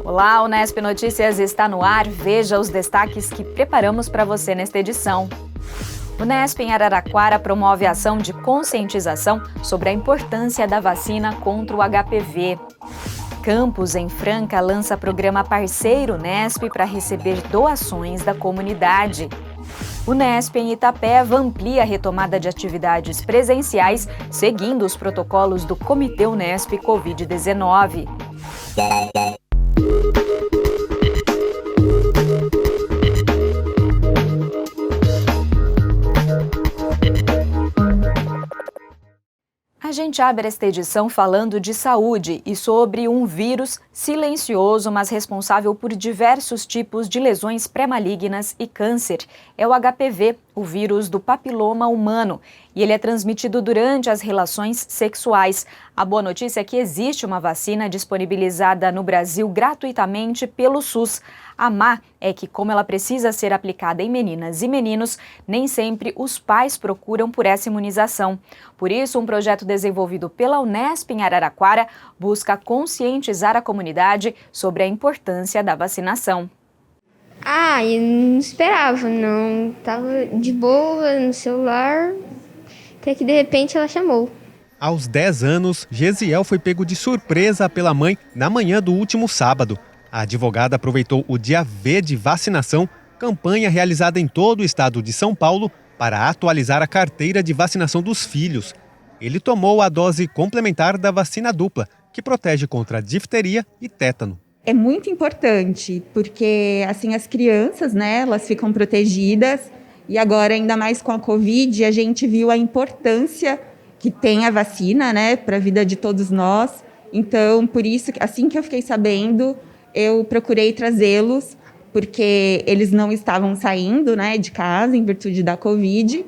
Olá, o Unesp Notícias está no ar. Veja os destaques que preparamos para você nesta edição. O Unesp em Araraquara promove a ação de conscientização sobre a importância da vacina contra o HPV. Campus em Franca lança programa parceiro Unesp para receber doações da comunidade. O Unesp em Itapeva amplia a retomada de atividades presenciais, seguindo os protocolos do Comitê Unesp Covid-19. A gente abre esta edição falando de saúde e sobre um vírus silencioso, mas responsável por diversos tipos de lesões pré-malignas e câncer. É o HPV, o vírus do papiloma humano, e ele é transmitido durante as relações sexuais. A boa notícia é que existe uma vacina disponibilizada no Brasil gratuitamente pelo SUS. A má é que, como ela precisa ser aplicada em meninas e meninos, nem sempre os pais procuram por essa imunização. Por isso, um projeto desenvolvido pela Unesp em Araraquara busca conscientizar a comunidade sobre a importância da vacinação. Eu não esperava, não. Tava de boa no celular, até que de repente ela chamou. Aos 10 anos, Gesiel foi pego de surpresa pela mãe na manhã do último sábado. A advogada aproveitou o dia V de vacinação, campanha realizada em todo o estado de São Paulo, para atualizar a carteira de vacinação dos filhos. Ele tomou a dose complementar da vacina dupla, que protege contra difteria e tétano. É muito importante, porque assim as crianças, elas ficam protegidas, e agora ainda mais com a Covid, a gente viu a importância que tem a vacina, para a vida de todos nós. Então, por isso, assim que eu fiquei sabendo, eu procurei trazê-los, porque eles não estavam saindo, de casa em virtude da Covid.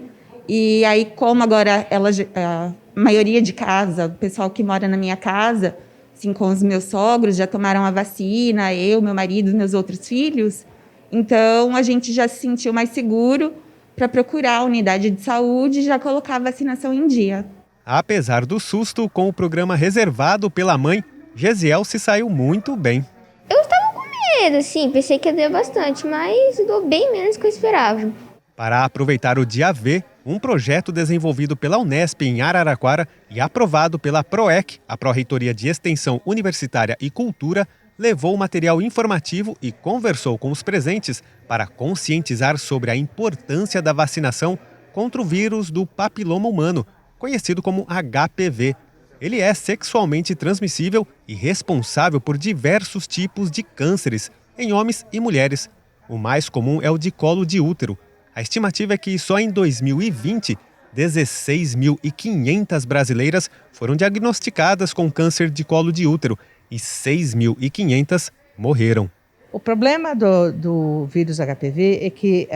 E aí, como agora a maioria de casa, o pessoal que mora na minha casa, assim, com os meus sogros, já tomaram a vacina, eu, meu marido, meus outros filhos. Então, a gente já se sentiu mais seguro para procurar a unidade de saúde e já colocar a vacinação em dia. Apesar do susto com o programa reservado pela mãe, Gesiel se saiu muito bem. Eu estava com medo, pensei que ia doer bastante, mas doeu bem menos do que eu esperava. Para aproveitar o dia V, um projeto desenvolvido pela Unesp em Araraquara e aprovado pela PROEC, a Pró-Reitoria de Extensão Universitária e Cultura, levou material informativo e conversou com os presentes para conscientizar sobre a importância da vacinação contra o vírus do papiloma humano, conhecido como HPV. Ele é sexualmente transmissível e responsável por diversos tipos de cânceres em homens e mulheres. O mais comum é o de colo de útero. A estimativa é que só em 2020, 16.500 brasileiras foram diagnosticadas com câncer de colo de útero e 6.500 morreram. O problema do vírus HPV é que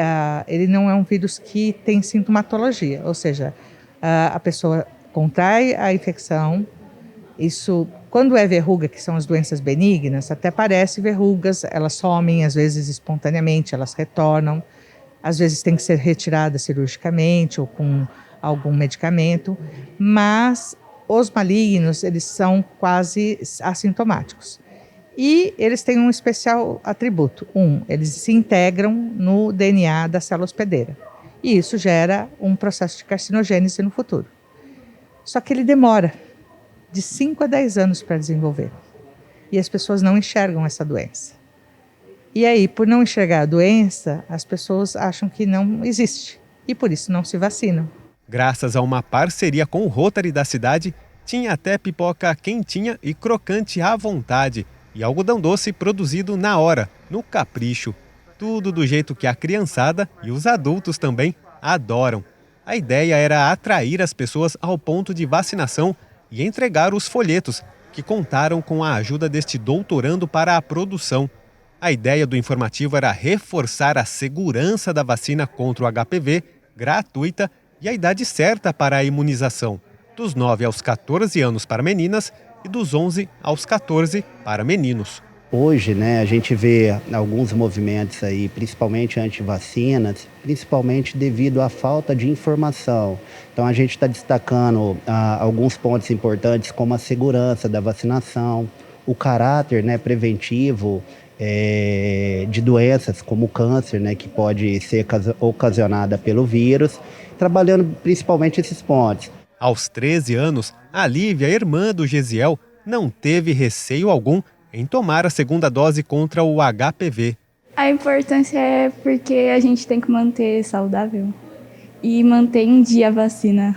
ele não é um vírus que tem sintomatologia, ou seja, a pessoa contrai a infecção. Isso, quando é verruga, que são as doenças benignas, até parece verrugas, elas somem às vezes espontaneamente, elas retornam, às vezes tem que ser retirada cirurgicamente ou com algum medicamento, mas os malignos, eles são quase assintomáticos. E eles têm um especial atributo. Eles se integram no DNA da célula hospedeira. E isso gera um processo de carcinogênese no futuro. Só que ele demora de 5 a 10 anos para desenvolver. E as pessoas não enxergam essa doença. E aí, por não enxergar a doença, as pessoas acham que não existe. E por isso não se vacinam. Graças a uma parceria com o Rotary da cidade, tinha até pipoca quentinha e crocante à vontade. E algodão doce produzido na hora, no capricho. Tudo do jeito que a criançada e os adultos também adoram. A ideia era atrair as pessoas ao ponto de vacinação e entregar os folhetos, que contaram com a ajuda deste doutorando para a produção. A ideia do informativo era reforçar a segurança da vacina contra o HPV, gratuita, e a idade certa para a imunização, dos 9 aos 14 anos para meninas e dos 11 aos 14 para meninos. Hoje, a gente vê alguns movimentos aí, principalmente anti-vacinas, principalmente devido à falta de informação. Então, a gente está destacando alguns pontos importantes, como a segurança da vacinação, o caráter, né, preventivo de doenças como o câncer, né, que pode ser ocasionada pelo vírus, trabalhando principalmente esses pontos. Aos 13 anos, a Lívia, irmã do Gesiel, não teve receio algum em tomar a segunda dose contra o HPV. A importância é porque a gente tem que manter saudável e manter em dia a vacina.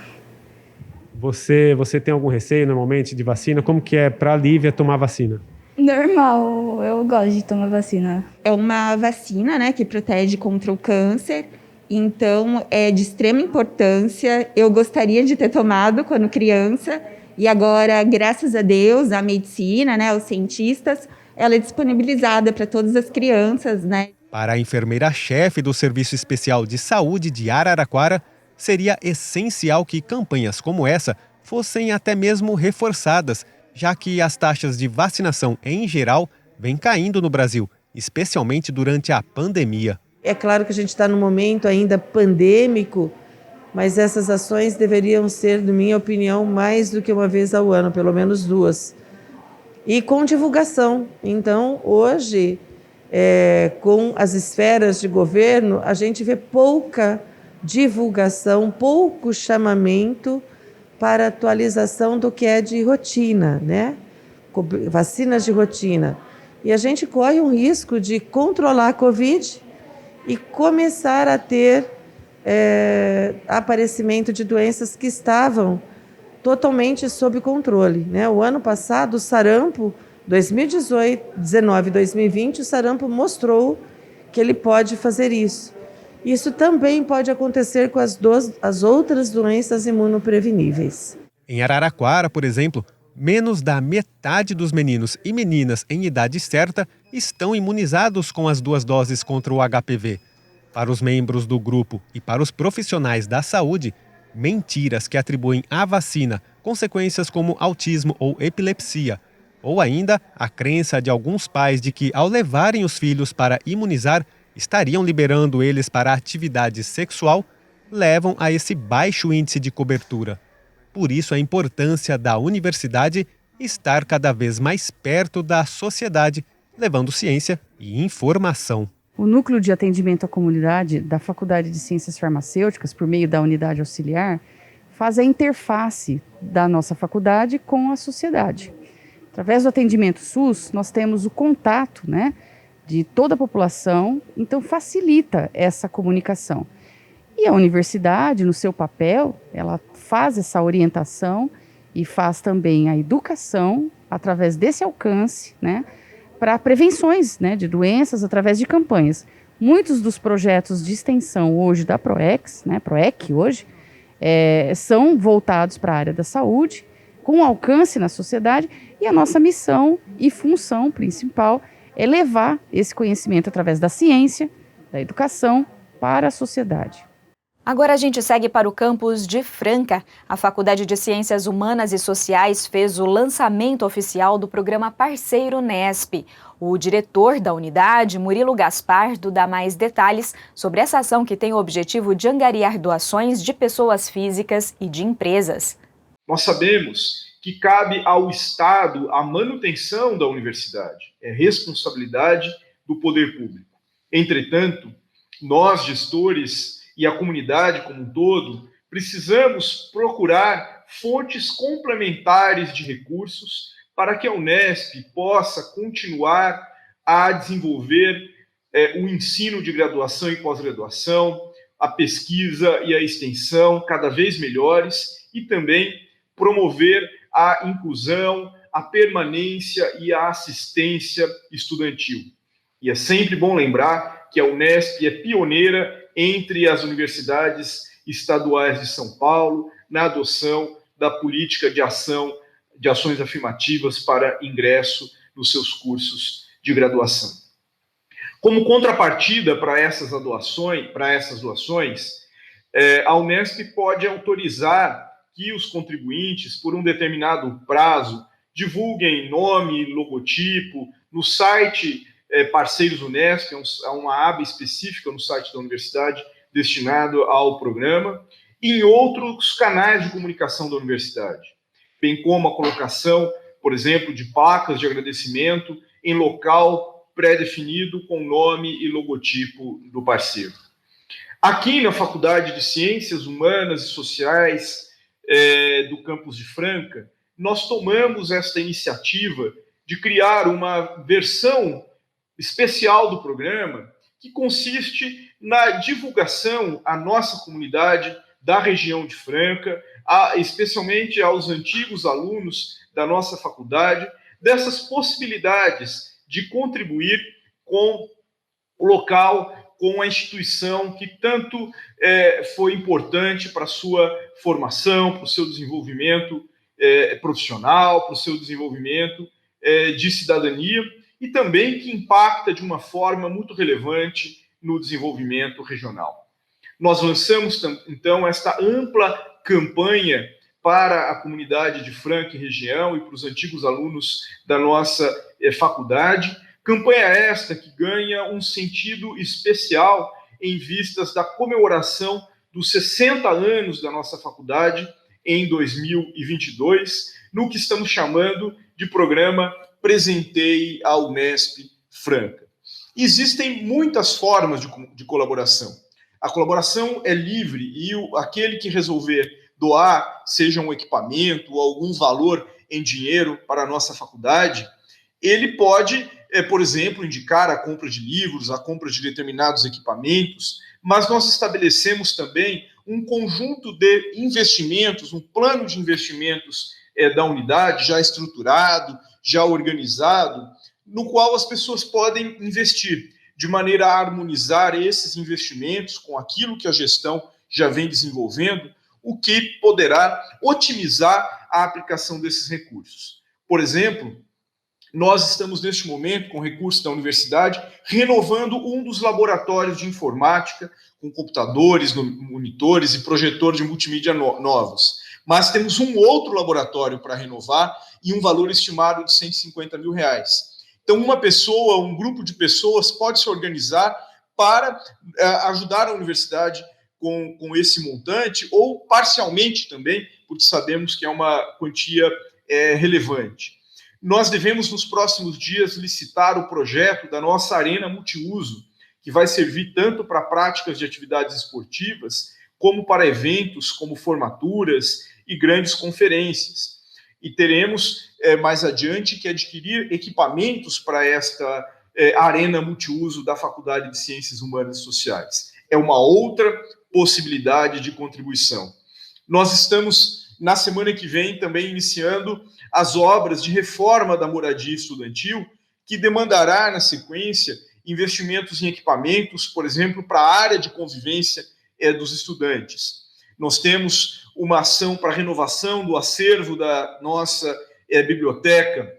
Você tem algum receio normalmente de vacina? Como que é para a Lívia tomar vacina? Normal, eu gosto de tomar vacina. É uma vacina, né, que protege contra o câncer, então é de extrema importância. Eu gostaria de ter tomado quando criança e agora, graças a Deus, a medicina, né, os cientistas, ela é disponibilizada para todas as crianças, né? Para a enfermeira-chefe do Serviço Especial de Saúde de Araraquara, seria essencial que campanhas como essa fossem até mesmo reforçadas, já que as taxas de vacinação em geral vêm caindo no Brasil, especialmente durante a pandemia. É claro que a gente está num momento ainda pandêmico, mas essas ações deveriam ser, na minha opinião, mais do que uma vez ao ano, pelo menos 2. E com divulgação. Então, hoje, com as esferas de governo, a gente vê pouca divulgação, pouco chamamento para atualização do que é de rotina, né? Vacinas de rotina. E a gente corre um risco de controlar a Covid e começar a ter aparecimento de doenças que estavam totalmente sob controle, né? O ano passado, o sarampo, 2019 e 2020, o sarampo mostrou que ele pode fazer isso. Isso também pode acontecer com as outras doenças imunopreveníveis. Em Araraquara, por exemplo, menos da metade dos meninos e meninas em idade certa estão imunizados com as 2 doses contra o HPV. Para os membros do grupo e para os profissionais da saúde, mentiras que atribuem à vacina consequências como autismo ou epilepsia, ou ainda a crença de alguns pais de que, ao levarem os filhos para imunizar, estariam liberando eles para a atividade sexual, levam a esse baixo índice de cobertura. Por isso, a importância da universidade estar cada vez mais perto da sociedade, levando ciência e informação. O Núcleo de Atendimento à Comunidade da Faculdade de Ciências Farmacêuticas, por meio da unidade auxiliar, faz a interface da nossa faculdade com a sociedade. Através do atendimento SUS, nós temos o contato, né, de toda a população, então facilita essa comunicação. E a universidade, no seu papel, ela faz essa orientação e faz também a educação através desse alcance, né, para prevenções, né, de doenças através de campanhas. Muitos dos projetos de extensão hoje da PROEX, né, PROEC hoje, são voltados para a área da saúde, com alcance na sociedade, e a nossa missão e função principal é levar esse conhecimento através da ciência, da educação, para a sociedade. Agora a gente segue para o campus de Franca. A Faculdade de Ciências Humanas e Sociais fez o lançamento oficial do programa Parceiro Nesp. O diretor da unidade, Murilo Gaspardo, dá mais detalhes sobre essa ação que tem o objetivo de angariar doações de pessoas físicas e de empresas. Nós sabemos que cabe ao Estado a manutenção da universidade, é responsabilidade do poder público. Entretanto, nós, gestores e a comunidade como um todo, precisamos procurar fontes complementares de recursos para que a Unesp possa continuar a desenvolver o ensino de graduação e pós-graduação, a pesquisa e a extensão cada vez melhores e também promover a inclusão, a permanência e a assistência estudantil. E é sempre bom lembrar que a Unesp é pioneira entre as universidades estaduais de São Paulo na adoção da política de ações afirmativas para ingresso nos seus cursos de graduação. Como contrapartida para essas doações, a Unesp pode autorizar que os contribuintes, por um determinado prazo, divulguem nome e logotipo no site Parceiros Unesp, é uma aba específica no site da universidade destinado ao programa, e em outros canais de comunicação da universidade, bem como a colocação, por exemplo, de placas de agradecimento em local pré-definido com nome e logotipo do parceiro. Aqui na Faculdade de Ciências Humanas e Sociais do campus de Franca, nós tomamos esta iniciativa de criar uma versão especial do programa que consiste na divulgação à nossa comunidade da região de Franca, especialmente aos antigos alunos da nossa faculdade, dessas possibilidades de contribuir com o local, com a instituição que tanto foi importante para a sua formação, para o seu desenvolvimento profissional, para o seu desenvolvimento de cidadania e também que impacta de uma forma muito relevante no desenvolvimento regional. Nós lançamos, então, esta ampla campanha para a comunidade de Franca e região e para os antigos alunos da nossa faculdade. Campanha esta que ganha um sentido especial em vistas da comemoração dos 60 anos da nossa faculdade em 2022, no que estamos chamando de programa Presenteie a Unesp Franca. Existem muitas formas de colaboração. A colaboração é livre e aquele que resolver doar, seja um equipamento ou algum valor em dinheiro para a nossa faculdade, ele pode, por exemplo, indicar a compra de livros, a compra de determinados equipamentos, mas nós estabelecemos também um conjunto de investimentos, um plano de investimentos da unidade já estruturado, já organizado, no qual as pessoas podem investir de maneira a harmonizar esses investimentos com aquilo que a gestão já vem desenvolvendo, o que poderá otimizar a aplicação desses recursos. Por exemplo, nós estamos neste momento, com recursos da universidade, renovando um dos laboratórios de informática, com computadores, monitores e projetor de multimídia novos. Mas temos um outro laboratório para renovar e um valor estimado de R$150 mil. Então, uma pessoa, um grupo de pessoas pode se organizar para ajudar a universidade com esse montante, ou parcialmente também, porque sabemos que é uma quantia relevante. Nós devemos, nos próximos dias, licitar o projeto da nossa arena multiuso, que vai servir tanto para práticas de atividades esportivas, como para eventos como formaturas e grandes conferências. E teremos, mais adiante, que adquirir equipamentos para esta arena multiuso da Faculdade de Ciências Humanas e Sociais. É uma outra possibilidade de contribuição. Nós estamos, na semana que vem, também iniciando as obras de reforma da moradia estudantil, que demandará, na sequência, investimentos em equipamentos, por exemplo, para a área de convivência dos estudantes. Nós temos uma ação para renovação do acervo da nossa biblioteca,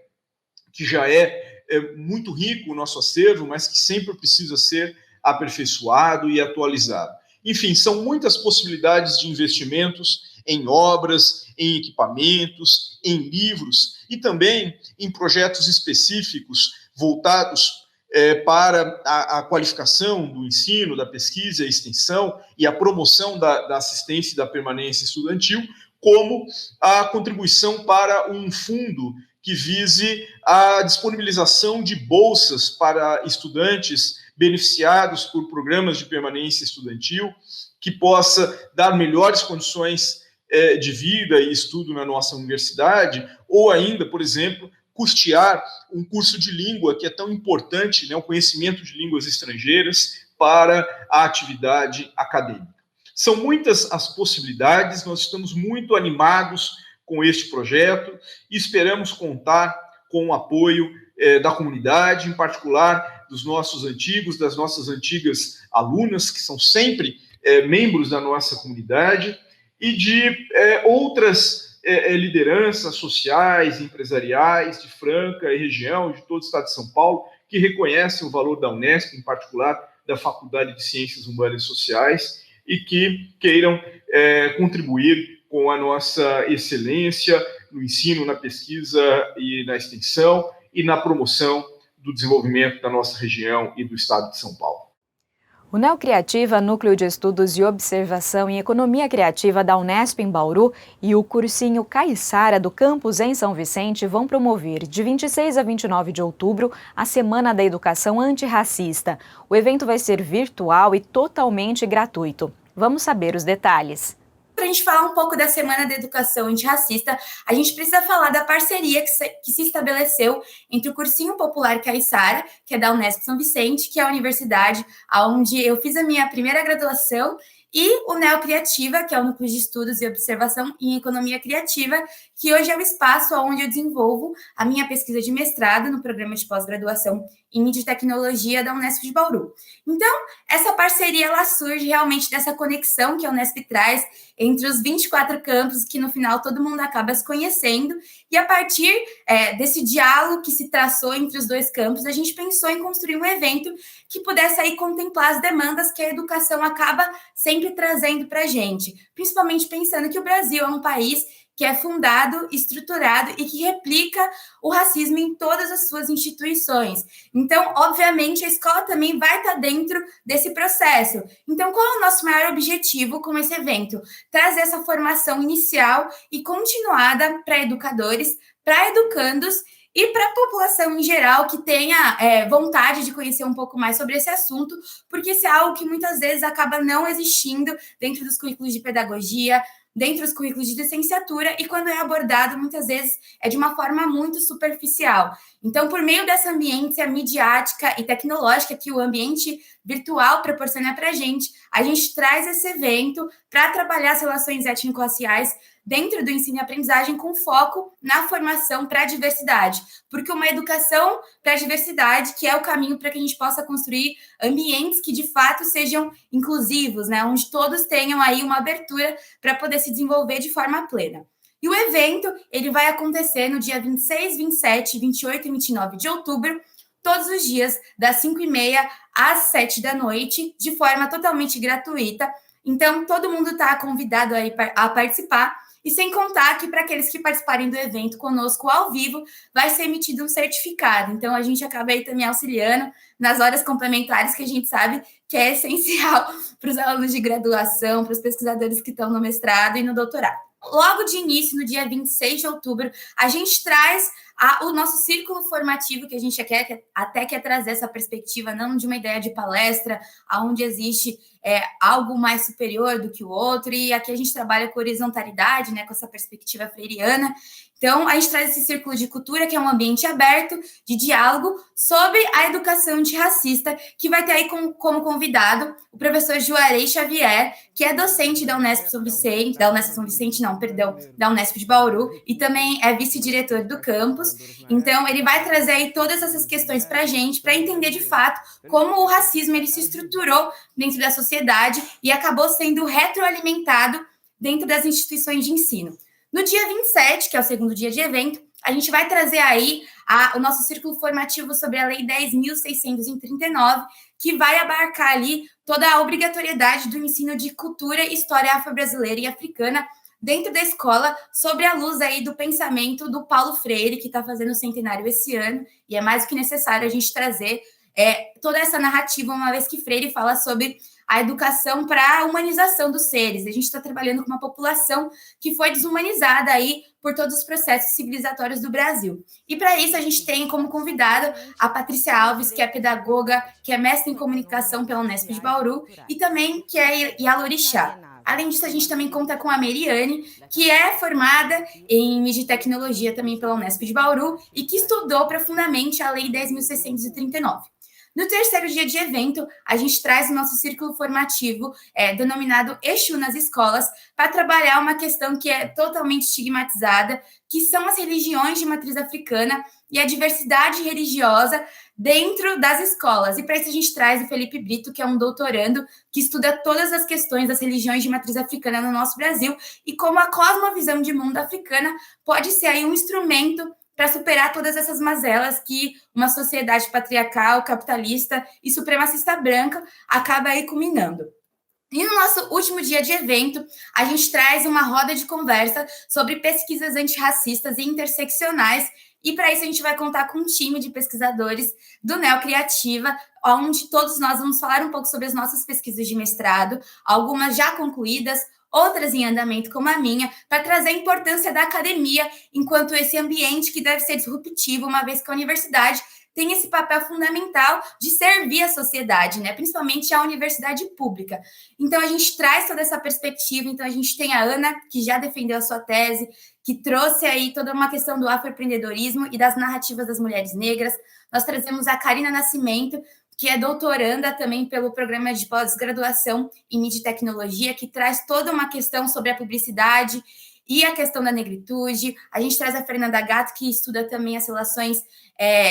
que já é muito rico o nosso acervo, mas que sempre precisa ser aperfeiçoado e atualizado. Enfim, são muitas possibilidades de investimentos em obras, em equipamentos, em livros e também em projetos específicos voltados para a qualificação do ensino, da pesquisa e extensão e a promoção da assistência e da permanência estudantil, como a contribuição para um fundo que vise a disponibilização de bolsas para estudantes beneficiados por programas de permanência estudantil, que possa dar melhores condições de vida e estudo na nossa universidade, ou ainda, por exemplo, custear um curso de língua que é tão importante, né, o conhecimento de línguas estrangeiras para a atividade acadêmica. São muitas as possibilidades, nós estamos muito animados com este projeto e esperamos contar com o apoio da comunidade, em particular dos nossos antigos, das nossas antigas alunas, que são sempre membros da nossa comunidade, e de outras lideranças sociais, empresariais de Franca e região, de todo o estado de São Paulo, que reconhecem o valor da Unesp, em particular da Faculdade de Ciências Humanas e Sociais, e que queiram contribuir com a nossa excelência no ensino, na pesquisa e na extensão e na promoção do desenvolvimento da nossa região e do estado de São Paulo. O Neocriativa, Núcleo de Estudos e Observação em Economia Criativa da Unesp em Bauru, e o cursinho Caiçara do campus em São Vicente vão promover, de 26 a 29 de outubro, a Semana da Educação Antirracista. O evento vai ser virtual e totalmente gratuito. Vamos saber os detalhes. Para a gente falar um pouco da Semana da Educação Antirracista, a gente precisa falar da parceria que se estabeleceu entre o Cursinho Popular Caiçara, que é da Unesp São Vicente, que é a universidade onde eu fiz a minha primeira graduação, e o Neocriativa, que é o Núcleo de Estudos e Observação em Economia Criativa, que hoje é o espaço onde eu desenvolvo a minha pesquisa de mestrado no programa de pós-graduação em Mídia e Tecnologia da Unesp de Bauru. Então, essa parceria ela surge realmente dessa conexão que a Unesp traz entre os 24 campos, que no final todo mundo acaba se conhecendo, e a partir desse diálogo que se traçou entre os dois campos, a gente pensou em construir um evento que pudesse aí contemplar as demandas que a educação acaba sempre trazendo para a gente, principalmente pensando que o Brasil é um país que é fundado, estruturado e que replica o racismo em todas as suas instituições. Então, obviamente, a escola também vai estar dentro desse processo. Então, qual é o nosso maior objetivo com esse evento? Trazer essa formação inicial e continuada para educadores, para educandos e para a população em geral que tenha vontade de conhecer um pouco mais sobre esse assunto, porque isso é algo que muitas vezes acaba não existindo dentro dos currículos de pedagogia, dentro dos currículos de licenciatura, e quando é abordado, muitas vezes, é de uma forma muito superficial. Então, por meio dessa ambiência midiática e tecnológica que o ambiente virtual proporciona para a gente traz esse evento para trabalhar as relações étnico-raciais dentro do ensino e aprendizagem com foco na formação para a diversidade, porque uma educação para a diversidade que é o caminho para que a gente possa construir ambientes que de fato sejam inclusivos, né, onde todos tenham aí uma abertura para poder se desenvolver de forma plena. E o evento, ele vai acontecer no dia 26, 27, 28 e 29 de outubro, todos os dias, das 5h30 às 7 da noite, de forma totalmente gratuita. Então, todo mundo está convidado aí a participar. E sem contar que para aqueles que participarem do evento conosco ao vivo, vai ser emitido um certificado. Então, a gente acaba aí também auxiliando nas horas complementares, que a gente sabe que é essencial para os alunos de graduação, para os pesquisadores que estão no mestrado e no doutorado. Logo de início, no dia 26 de outubro, a gente traz o nosso círculo formativo, que a gente quer trazer essa perspectiva, não de uma ideia de palestra, onde existe algo mais superior do que o outro, e aqui a gente trabalha com horizontalidade, né, com essa perspectiva freiriana. Então, a gente traz esse círculo de cultura, que é um ambiente aberto, de diálogo, sobre a educação antirracista, que vai ter aí como convidado o professor Juarez Xavier, que é docente da Unesp de Bauru, e também é vice-diretor do campus. Então, ele vai trazer aí todas essas questões para a gente, para entender de fato como o racismo ele se estruturou dentro da sociedade e acabou sendo retroalimentado dentro das instituições de ensino. No dia 27, que é o segundo dia de evento, a gente vai trazer aí o nosso círculo formativo sobre a Lei 10.639, que vai abarcar ali toda a obrigatoriedade do ensino de cultura e história afro-brasileira e africana dentro da escola, sobre a luz aí do pensamento do Paulo Freire, que está fazendo o centenário esse ano, e é mais do que necessário a gente trazer toda essa narrativa, uma vez que Freire fala sobre a educação para a humanização dos seres. A gente está trabalhando com uma população que foi desumanizada aí por todos os processos civilizatórios do Brasil. E para isso a gente tem como convidada a Patrícia Alves, que é pedagoga, que é mestre em comunicação pela Unesp de Bauru, e também que é Yalorixá. Além disso, a gente também conta com a Meriane, que é formada em mídia e tecnologia também pela Unesp de Bauru e que estudou profundamente a Lei 10.639. No terceiro dia de evento, a gente traz o nosso círculo formativo, denominado Exu nas escolas, para trabalhar uma questão que é totalmente estigmatizada, que são as religiões de matriz africana e a diversidade religiosa dentro das escolas. E para isso a gente traz o Felipe Brito, que é um doutorando que estuda todas as questões das religiões de matriz africana no nosso Brasil e como a cosmovisão de mundo africana pode ser aí um instrumento para superar todas essas mazelas que uma sociedade patriarcal, capitalista e supremacista branca acaba aí culminando. E no nosso último dia de evento, a gente traz uma roda de conversa sobre pesquisas antirracistas e interseccionais E para isso a gente vai contar com um time de pesquisadores do Neocriativa, onde todos nós vamos falar um pouco sobre as nossas pesquisas de mestrado, algumas já concluídas, outras em andamento como a minha, para trazer a importância da academia enquanto esse ambiente que deve ser disruptivo, uma vez que a universidade tem esse papel fundamental de servir a sociedade, né? Principalmente a universidade pública. Então, a gente traz toda essa perspectiva. Então, a gente tem a Ana, que já defendeu a sua tese, que trouxe aí toda uma questão do afroempreendedorismo e das narrativas das mulheres negras. Nós trazemos a Karina Nascimento, que é doutoranda também pelo programa de pós-graduação em mídia e tecnologia, que traz toda uma questão sobre a publicidade e a questão da negritude. A gente traz a Fernanda Gato, que estuda também as relações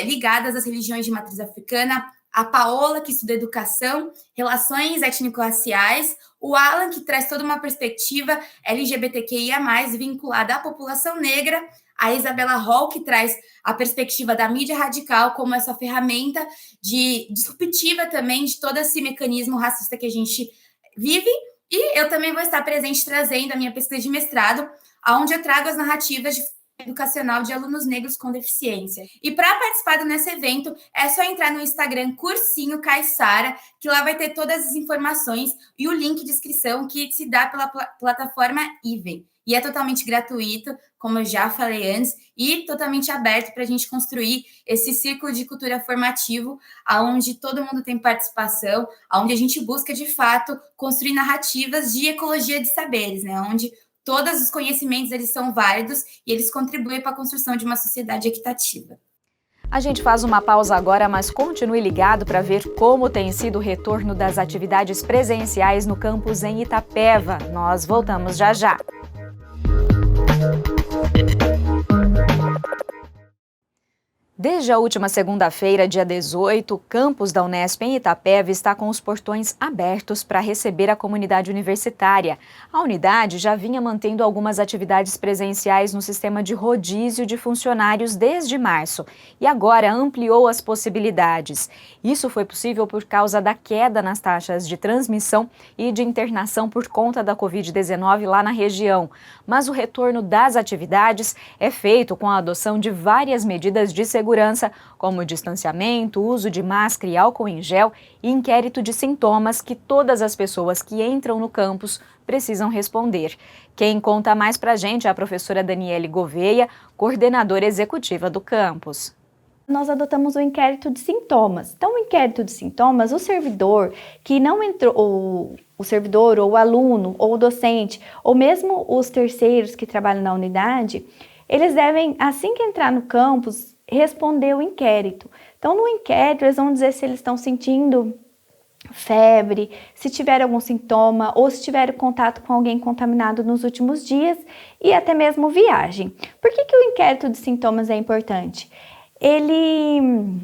ligadas às religiões de matriz africana, a Paola, que estuda educação, relações étnico-raciais, o Alan, que traz toda uma perspectiva LGBTQIA+, vinculada à população negra, a Isabela Hall, que traz a perspectiva da mídia radical como essa ferramenta disruptiva também de todo esse mecanismo racista que a gente vive. E eu também vou estar presente trazendo a minha pesquisa de mestrado, onde eu trago as narrativas de educacional de alunos negros com deficiência. E para participar desse evento, é só entrar no Instagram Cursinho Caiçara, que lá vai ter todas as informações e o link de inscrição que se dá pela plataforma Even. E é totalmente gratuito, como eu já falei antes, e totalmente aberto para a gente construir esse círculo de cultura formativo, onde todo mundo tem participação, onde a gente busca, de fato, construir narrativas de ecologia de saberes, né? Onde todos os conhecimentos eles são válidos e eles contribuem para a construção de uma sociedade equitativa. A gente faz uma pausa agora, mas continue ligado para ver como tem sido o retorno das atividades presenciais no campus em Itapeva. Nós voltamos já já. Desde a última segunda-feira, dia 18, o campus da Unesp em Itapeva está com os portões abertos para receber a comunidade universitária. A unidade já vinha mantendo algumas atividades presenciais no sistema de rodízio de funcionários desde março e agora ampliou as possibilidades. Isso foi possível por causa da queda nas taxas de transmissão e de internação por conta da Covid-19 lá na região. Mas o retorno das atividades é feito com a adoção de várias medidas de segurança, como distanciamento, uso de máscara e álcool em gel e inquérito de sintomas que todas as pessoas que entram no campus precisam responder. Quem conta mais pra gente é a professora Daniele Gouveia, coordenadora executiva do campus. Nós adotamos o inquérito de sintomas. Então, o inquérito de sintomas, o servidor que não entrou, o servidor ou o aluno ou o docente, ou mesmo os terceiros que trabalham na unidade, eles devem, assim que entrar no campus, responder o inquérito. Então, no inquérito, eles vão dizer se eles estão sentindo febre, se tiver algum sintoma ou se tiver contato com alguém contaminado nos últimos dias e até mesmo viagem. Por que o inquérito de sintomas é importante? Ele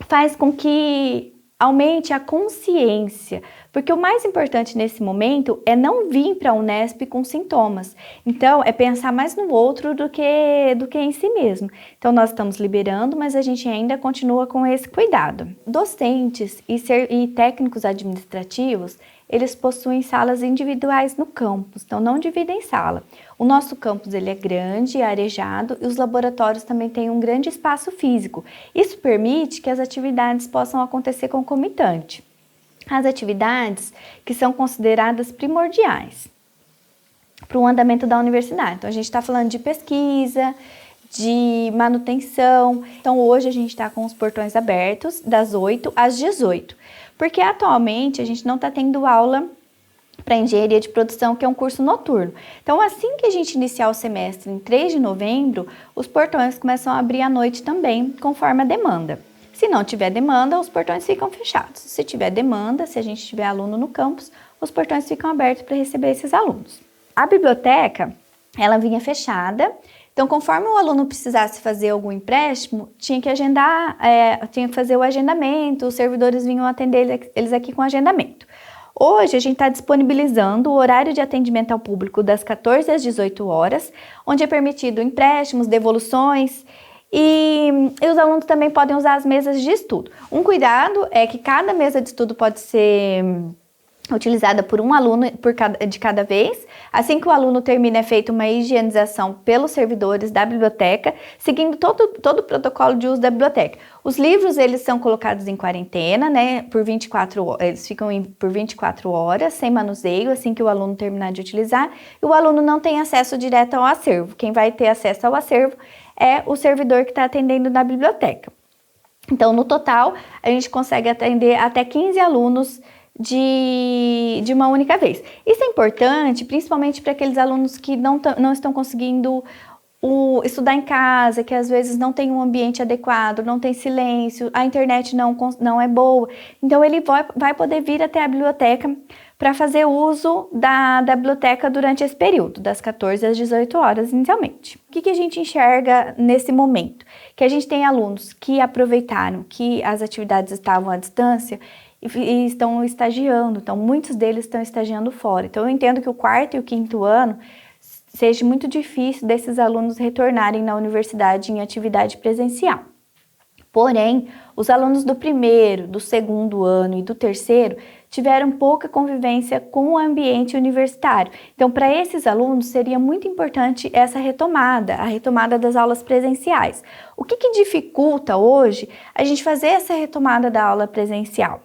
faz com que aumente a consciência, porque o mais importante nesse momento é não vir para a Unesp com sintomas. Então, é pensar mais no outro do que em si mesmo. Então, nós estamos liberando, mas a gente ainda continua com esse cuidado. Docentes e técnicos administrativos, eles possuem salas individuais no campus, então não dividem sala. O nosso campus ele é grande, arejado e os laboratórios também têm um grande espaço físico. Isso permite que as atividades possam acontecer concomitante. As atividades que são consideradas primordiais para o andamento da universidade. Então, a gente está falando de pesquisa, de manutenção. Então, hoje a gente está com os portões abertos das 8 às 18, porque atualmente a gente não está tendo aula para engenharia de produção, que é um curso noturno. Então, assim que a gente iniciar o semestre, em 3 de novembro, os portões começam a abrir à noite também, conforme a demanda. Se não tiver demanda, os portões ficam fechados. Se tiver demanda, se a gente tiver aluno no campus, os portões ficam abertos para receber esses alunos. A biblioteca, ela vinha fechada, então conforme o aluno precisasse fazer algum empréstimo, tinha que agendar, tinha que fazer o agendamento, os servidores vinham atender eles aqui com agendamento. Hoje a gente está disponibilizando o horário de atendimento ao público das 14 às 18 horas, onde é permitido empréstimos, devoluções, e os alunos também podem usar as mesas de estudo. Um cuidado é que cada mesa de estudo pode ser utilizada por um aluno de cada vez. Assim que o aluno termina, é feita uma higienização pelos servidores da biblioteca, seguindo todo o protocolo de uso da biblioteca. Os livros, eles são colocados em quarentena, né, por 24 horas, eles ficam por 24 horas, sem manuseio, assim que o aluno terminar de utilizar, e o aluno não tem acesso direto ao acervo. Quem vai ter acesso ao acervo é o servidor que está atendendo na biblioteca. Então, no total, a gente consegue atender até 15 alunos de uma única vez. Isso é importante, principalmente para aqueles alunos que não estão conseguindo estudar em casa, que às vezes não tem um ambiente adequado, não tem silêncio, a internet não é boa. Então, ele vai poder vir até a biblioteca para fazer uso da biblioteca durante esse período, das 14 às 18 horas inicialmente. O que a gente enxerga nesse momento? Que a gente tem alunos que aproveitaram que as atividades estavam à distância e estão estagiando, então muitos deles estão estagiando fora. Então eu entendo que o 4º e o 5º ano seja muito difícil desses alunos retornarem na universidade em atividade presencial. Porém, os alunos do 1º, do 2º ano e do 3º tiveram pouca convivência com o ambiente universitário. Então, para esses alunos, seria muito importante essa retomada, a retomada das aulas presenciais. O que dificulta hoje a gente fazer essa retomada da aula presencial?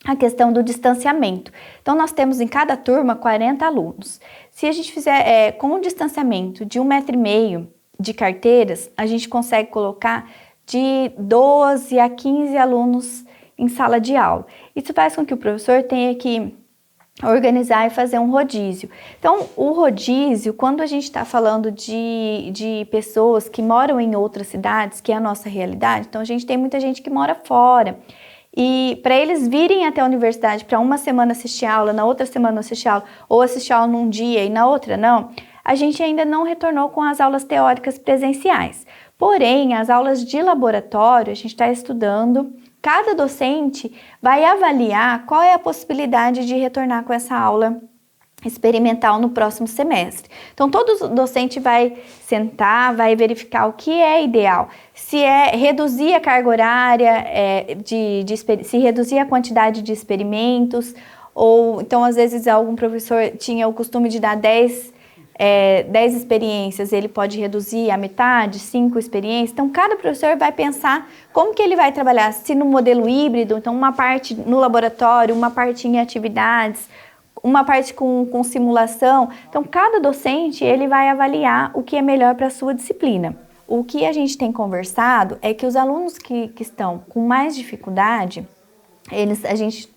A questão do distanciamento. Então, nós temos em cada turma 40 alunos. Se a gente fizer com um distanciamento de 1,5 m de carteiras, a gente consegue colocar de 12 a 15 alunos em sala de aula. Isso faz com que o professor tenha que organizar e fazer um rodízio. Então, o rodízio, quando a gente está falando de pessoas que moram em outras cidades, que é a nossa realidade, então a gente tem muita gente que mora fora. E para eles virem até a universidade para uma semana assistir aula, na outra semana assistir aula, ou assistir aula num dia e na outra não, a gente ainda não retornou com as aulas teóricas presenciais. Porém, as aulas de laboratório, a gente está estudando, cada docente vai avaliar qual é a possibilidade de retornar com essa aula experimental no próximo semestre. Então, todo docente vai sentar, vai verificar o que é ideal. Se é reduzir a carga horária, se reduzir a quantidade de experimentos, ou então, às vezes, algum professor tinha o costume de dar 10 experiências, ele pode reduzir a metade, 5 experiências. Então, cada professor vai pensar como que ele vai trabalhar, se no modelo híbrido, então uma parte no laboratório, uma parte em atividades, uma parte com simulação. Então, cada docente ele vai avaliar o que é melhor para a sua disciplina. O que a gente tem conversado é que os alunos que estão com mais dificuldade, a gente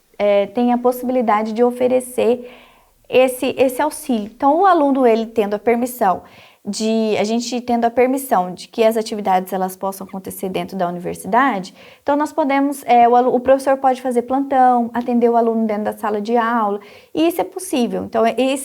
tem a possibilidade de oferecer esse auxílio. Então, o aluno, ele tendo a permissão de que as atividades elas possam acontecer dentro da universidade, então nós podemos, o professor pode fazer plantão, atender o aluno dentro da sala de aula, e isso é possível. Então,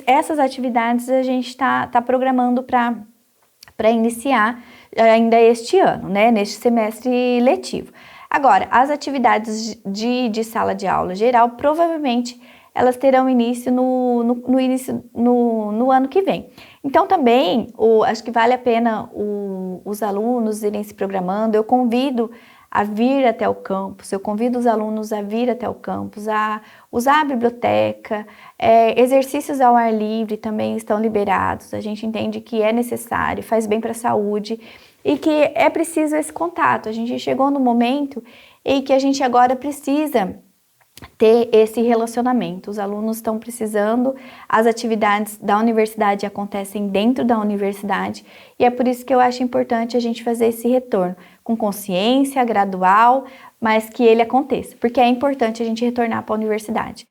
essas atividades a gente está programando para iniciar ainda este ano, né, neste semestre letivo. Agora, as atividades de sala de aula geral, provavelmente, elas terão início no ano que vem. Então, também, acho que vale a pena os alunos irem se programando. Eu convido a vir até o campus, eu convido os alunos a vir até o campus, a usar a biblioteca, exercícios ao ar livre também estão liberados. A gente entende que é necessário, faz bem para a saúde e que é preciso esse contato. A gente chegou no momento em que a gente agora precisa ter esse relacionamento. Os alunos estão precisando, as atividades da universidade acontecem dentro da universidade e é por isso que eu acho importante a gente fazer esse retorno com consciência, gradual, mas que ele aconteça, porque é importante a gente retornar para a universidade.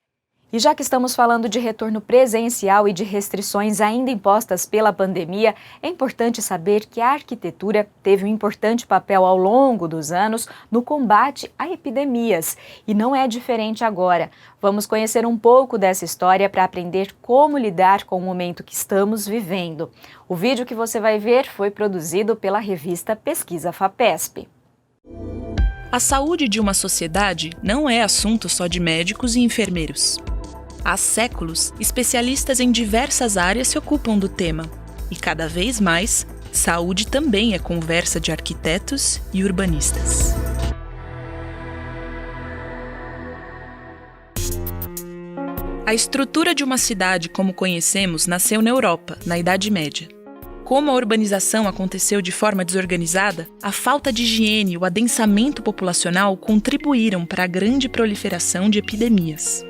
E já que estamos falando de retorno presencial e de restrições ainda impostas pela pandemia, é importante saber que a arquitetura teve um importante papel ao longo dos anos no combate a epidemias. E não é diferente agora. Vamos conhecer um pouco dessa história para aprender como lidar com o momento que estamos vivendo. O vídeo que você vai ver foi produzido pela revista Pesquisa FAPESP. A saúde de uma sociedade não é assunto só de médicos e enfermeiros. Há séculos, especialistas em diversas áreas se ocupam do tema. E cada vez mais, saúde também é conversa de arquitetos e urbanistas. A estrutura de uma cidade como conhecemos nasceu na Europa, na Idade Média. Como a urbanização aconteceu de forma desorganizada, a falta de higiene e o adensamento populacional contribuíram para a grande proliferação de epidemias.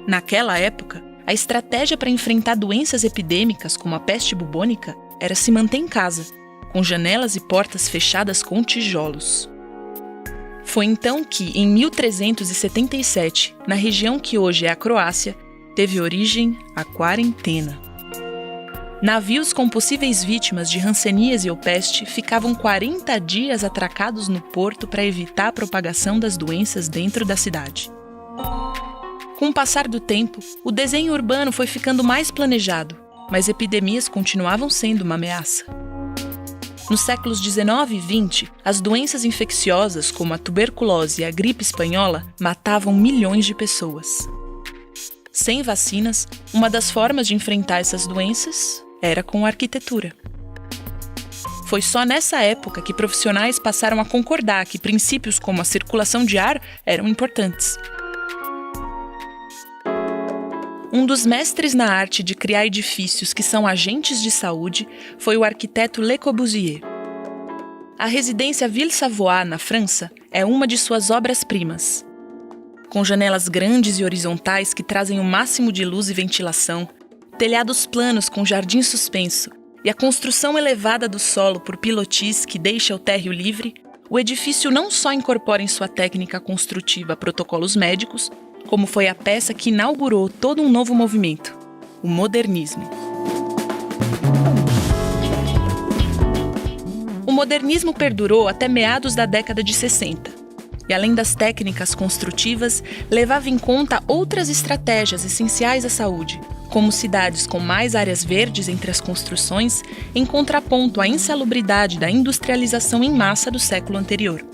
Naquela época, a estratégia para enfrentar doenças epidêmicas como a peste bubônica era se manter em casa, com janelas e portas fechadas com tijolos. Foi então que, em 1377, na região que hoje é a Croácia, teve origem a quarentena. Navios com possíveis vítimas de hanseníase ou peste ficavam 40 dias atracados no porto para evitar a propagação das doenças dentro da cidade. Com o passar do tempo, o desenho urbano foi ficando mais planejado, mas epidemias continuavam sendo uma ameaça. Nos séculos 19 e 20, as doenças infecciosas, como a tuberculose e a gripe espanhola, matavam milhões de pessoas. Sem vacinas, uma das formas de enfrentar essas doenças era com a arquitetura. Foi só nessa época que profissionais passaram a concordar que princípios como a circulação de ar eram importantes. Um dos mestres na arte de criar edifícios que são agentes de saúde foi o arquiteto Le Corbusier. A residência Ville-Savoie, na França, é uma de suas obras-primas. Com janelas grandes e horizontais que trazem o máximo de luz e ventilação, telhados planos com jardim suspenso e a construção elevada do solo por pilotis que deixa o térreo livre, o edifício não só incorpora em sua técnica construtiva protocolos médicos, como foi a peça que inaugurou todo um novo movimento, o modernismo. O modernismo perdurou até meados da década de 60, e além das técnicas construtivas, levava em conta outras estratégias essenciais à saúde, como cidades com mais áreas verdes entre as construções, em contraponto à insalubridade da industrialização em massa do século anterior.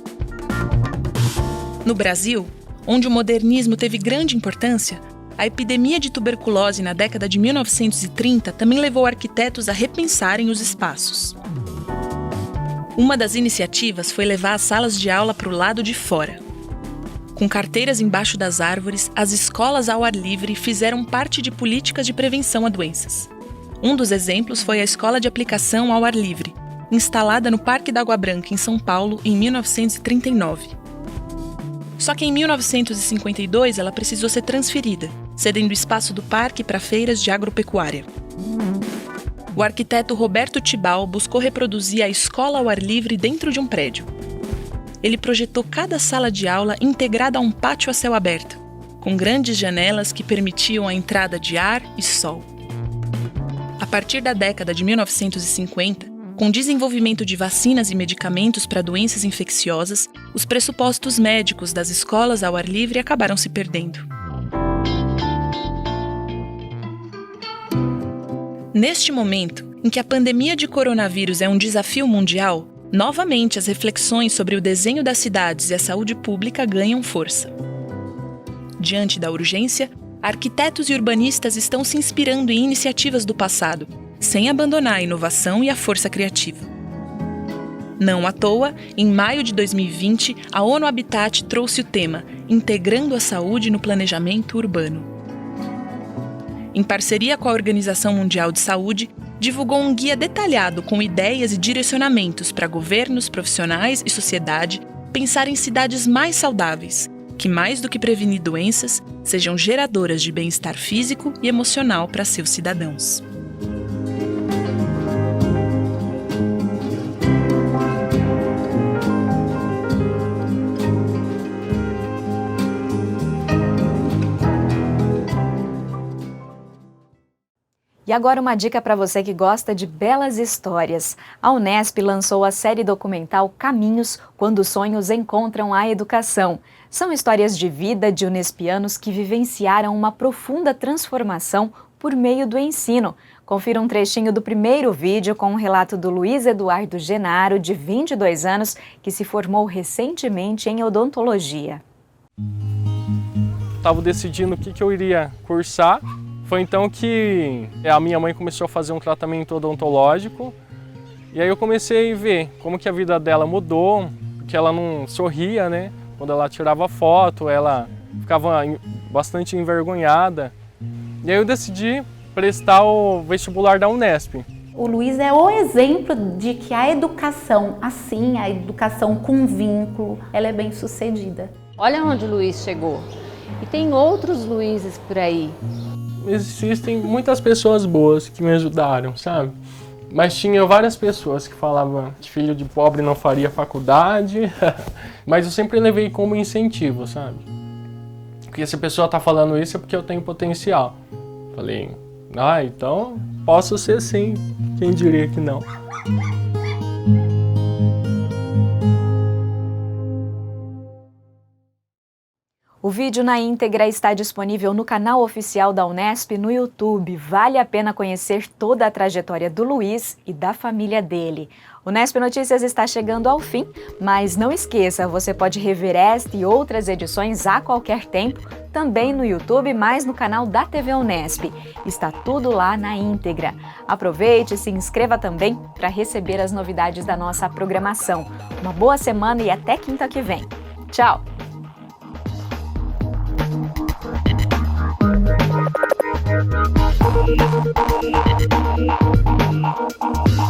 No Brasil, onde o modernismo teve grande importância, a epidemia de tuberculose na década de 1930 também levou arquitetos a repensarem os espaços. Uma das iniciativas foi levar as salas de aula para o lado de fora. Com carteiras embaixo das árvores, as escolas ao ar livre fizeram parte de políticas de prevenção a doenças. Um dos exemplos foi a Escola de Aplicação ao Ar Livre, instalada no Parque da Água Branca, em São Paulo, em 1939. Só que em 1952 ela precisou ser transferida, cedendo espaço do parque para feiras de agropecuária. O arquiteto Roberto Tibal buscou reproduzir a escola ao ar livre dentro de um prédio. Ele projetou cada sala de aula integrada a um pátio a céu aberto, com grandes janelas que permitiam a entrada de ar e sol. A partir da década de 1950, com o desenvolvimento de vacinas e medicamentos para doenças infecciosas, os pressupostos médicos das escolas ao ar livre acabaram se perdendo. Neste momento, em que a pandemia de coronavírus é um desafio mundial, novamente as reflexões sobre o desenho das cidades e a saúde pública ganham força. Diante da urgência, arquitetos e urbanistas estão se inspirando em iniciativas do passado, sem abandonar a inovação e a força criativa. Não à toa, em maio de 2020, a ONU Habitat trouxe o tema Integrando a Saúde no Planejamento Urbano. Em parceria com a Organização Mundial de Saúde, divulgou um guia detalhado com ideias e direcionamentos para governos, profissionais e sociedade pensar em cidades mais saudáveis, que mais do que prevenir doenças, sejam geradoras de bem-estar físico e emocional para seus cidadãos. E agora uma dica para você que gosta de belas histórias. A Unesp lançou a série documental Caminhos, quando os sonhos encontram a educação. São histórias de vida de unespianos que vivenciaram uma profunda transformação por meio do ensino. Confira um trechinho do primeiro vídeo com um relato do Luiz Eduardo Genaro, de 22 anos, que se formou recentemente em odontologia. Estava decidindo o que eu iria cursar. Foi então que a minha mãe começou a fazer um tratamento odontológico e aí eu comecei a ver como que a vida dela mudou, que ela não sorria, né? Quando ela tirava foto, ela ficava bastante envergonhada. E aí eu decidi prestar o vestibular da Unesp. O Luiz é o exemplo de que a educação, assim, a educação com vínculo, ela é bem sucedida. Olha onde o Luiz chegou. E tem outros Luizes por aí. Existem muitas pessoas boas que me ajudaram, sabe? Mas tinha várias pessoas que falavam que filho de pobre não faria faculdade, mas eu sempre levei como incentivo, sabe? Porque se a pessoa tá falando isso é porque eu tenho potencial. Falei, então posso ser sim, quem diria que não. O vídeo na íntegra está disponível no canal oficial da Unesp no YouTube. Vale a pena conhecer toda a trajetória do Luiz e da família dele. O Unesp Notícias está chegando ao fim, mas não esqueça, você pode rever esta e outras edições a qualquer tempo, também no YouTube, mas no canal da TV Unesp. Está tudo lá na íntegra. Aproveite e se inscreva também para receber as novidades da nossa programação. Uma boa semana e até quinta que vem. Tchau! Thank you.